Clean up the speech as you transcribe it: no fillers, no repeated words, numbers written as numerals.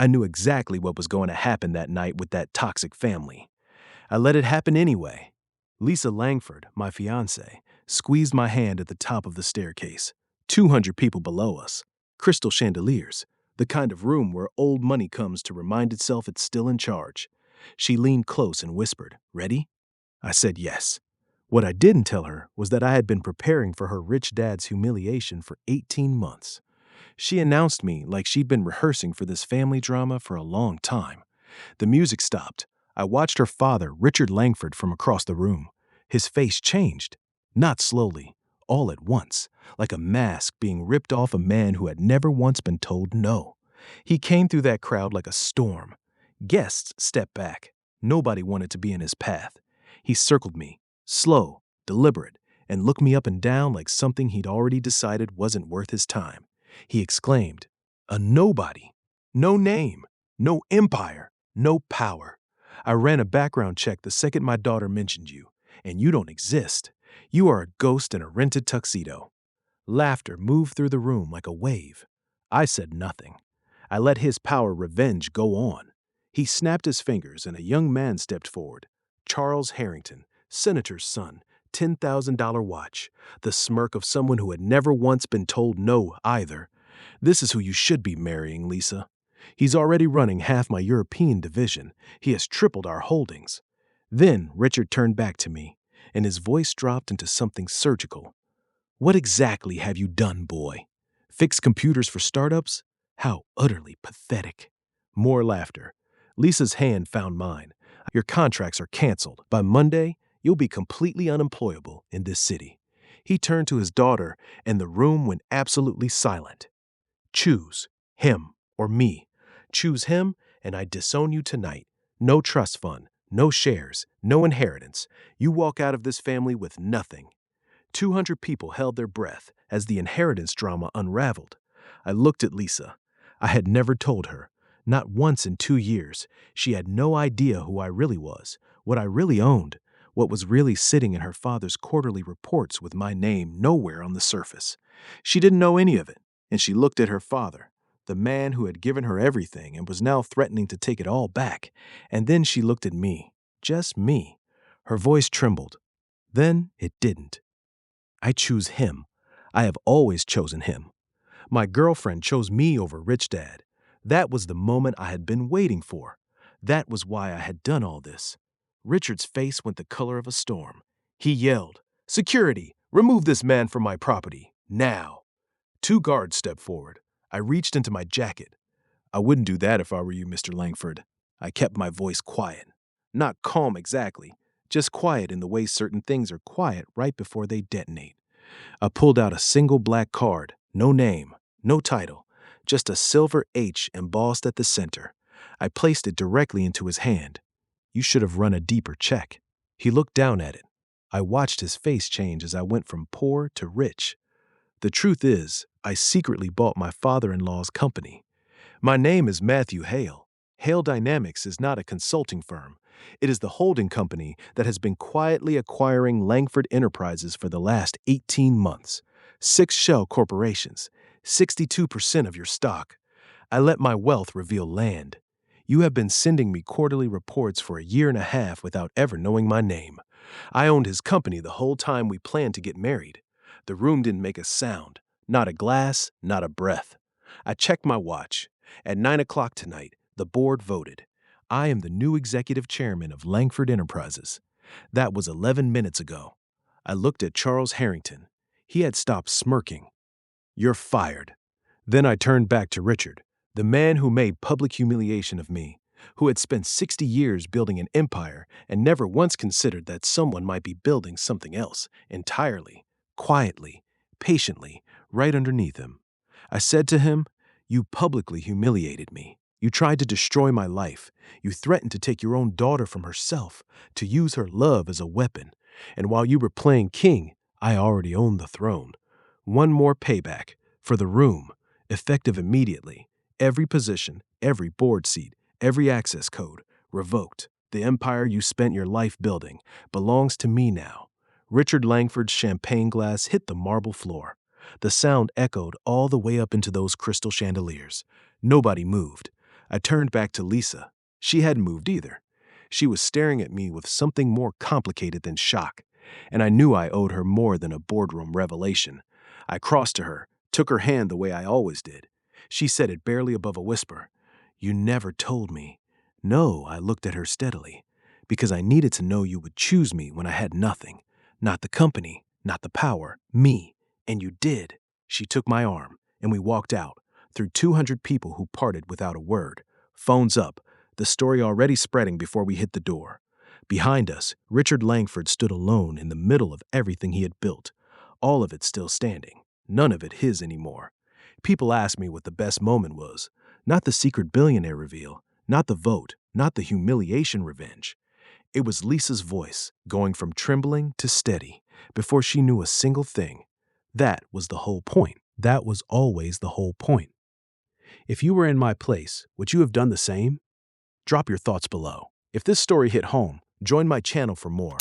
I knew exactly what was going to happen that night with that toxic family. I let it happen anyway. Lisa Langford, my fiancé, squeezed my hand at the top of the staircase. 200 people below us. Crystal chandeliers. The kind of room where old money comes to remind itself it's still in charge. She leaned close and whispered, "Ready?" I said yes. What I didn't tell her was that I had been preparing for her rich dad's humiliation for 18 months. She announced me like she'd been rehearsing for this family drama for a long time. The music stopped. I watched her father, Richard Langford, from across the room. His face changed. Not slowly, all at once, like a mask being ripped off a man who had never once been told no. He came through that crowd like a storm. Guests stepped back. Nobody wanted to be in his path. He circled me, slow, deliberate, and looked me up and down like something he'd already decided wasn't worth his time. He exclaimed, "A nobody. No name. No empire. No power. I ran a background check the second my daughter mentioned you, and you don't exist. You are a ghost in a rented tuxedo." Laughter moved through the room like a wave. I said nothing. I let his power revenge go on. He snapped his fingers and a young man stepped forward. Charles Harrington, senator's son, $10,000 watch, the smirk of someone who had never once been told no either. This is who you should be marrying, Lisa. He's already running half my European division. He has tripled our holdings. Then Richard turned back to me, and his voice dropped into something surgical. "What exactly have you done, boy? Fix computers for startups? How utterly pathetic." More laughter. Lisa's hand found mine. "Your contracts are canceled. By Monday, you'll be completely unemployable in this city." He turned to his daughter, and the room went absolutely silent. "Choose him or me. Choose him, and I disown you tonight. No trust fund, no shares, no inheritance. You walk out of this family with nothing." 200 people held their breath as the inheritance drama unraveled. I looked at Lisa. I had never told her. Not once in 2 years. She had no idea who I really was, what I really owned, what was really sitting in her father's quarterly reports with my name nowhere on the surface. She didn't know any of it, and she looked at her father, the man who had given her everything and was now threatening to take it all back. And then she looked at me, just me. Her voice trembled. Then it didn't. "I choose him. I have always chosen him. My girlfriend chose me over Rich Dad. That was the moment I had been waiting for. That was why I had done all this." Richard's face went the color of a storm. He yelled, "Security! Remove this man from my property. Now!" 2 guards stepped forward. I reached into my jacket. "I wouldn't do that if I were you, Mr. Langford." I kept my voice quiet. Not calm exactly, just quiet in the way certain things are quiet right before they detonate. I pulled out a single black card, no name, no title, just a silver H embossed at the center. I placed it directly into his hand. "You should have run a deeper check." He looked down at it. I watched his face change as I went from poor to rich. The truth is, I secretly bought my father-in-law's company. My name is Matthew Hale. Hale Dynamics is not a consulting firm. It is the holding company that has been quietly acquiring Langford Enterprises for the last 18 months. 6 shell corporations, 62% of your stock. I let my wealth reveal land. You have been sending me quarterly reports for a year and a half without ever knowing my name. I owned his company the whole time we planned to get married. The room didn't make a sound, not a glass, not a breath. I checked my watch. At 9 o'clock tonight, the board voted. I am the new executive chairman of Langford Enterprises. That was 11 minutes ago. I looked at Charles Harrington. He had stopped smirking. "You're fired." Then I turned back to Richard, the man who made public humiliation of me, who had spent 60 years building an empire and never once considered that someone might be building something else, entirely, quietly, patiently, right underneath him. I said to him, "You publicly humiliated me. You tried to destroy my life. You threatened to take your own daughter from herself, to use her love as a weapon. And while you were playing king, I already owned the throne. One more payback, for the room, effective immediately. Every position, every board seat, every access code, revoked. The empire you spent your life building belongs to me now." Richard Langford's champagne glass hit the marble floor. The sound echoed all the way up into those crystal chandeliers. Nobody moved. I turned back to Lisa. She hadn't moved either. She was staring at me with something more complicated than shock, and I knew I owed her more than a boardroom revelation. I crossed to her, took her hand the way I always did. She said it barely above a whisper. "You never told me." "No," I looked at her steadily, "because I needed to know you would choose me when I had nothing. Not the company, not the power, me. And you did." She took my arm, and we walked out, through 200 people who parted without a word. Phones up, the story already spreading before we hit the door. Behind us, Richard Langford stood alone in the middle of everything he had built, all of it still standing, none of it his anymore. People asked me what the best moment was. Not the secret billionaire reveal, not the vote, not the humiliation revenge. It was Lisa's voice, going from trembling to steady, before she knew a single thing. That was the whole point. That was always the whole point. If you were in my place, would you have done the same? Drop your thoughts below. If this story hit home, join my channel for more.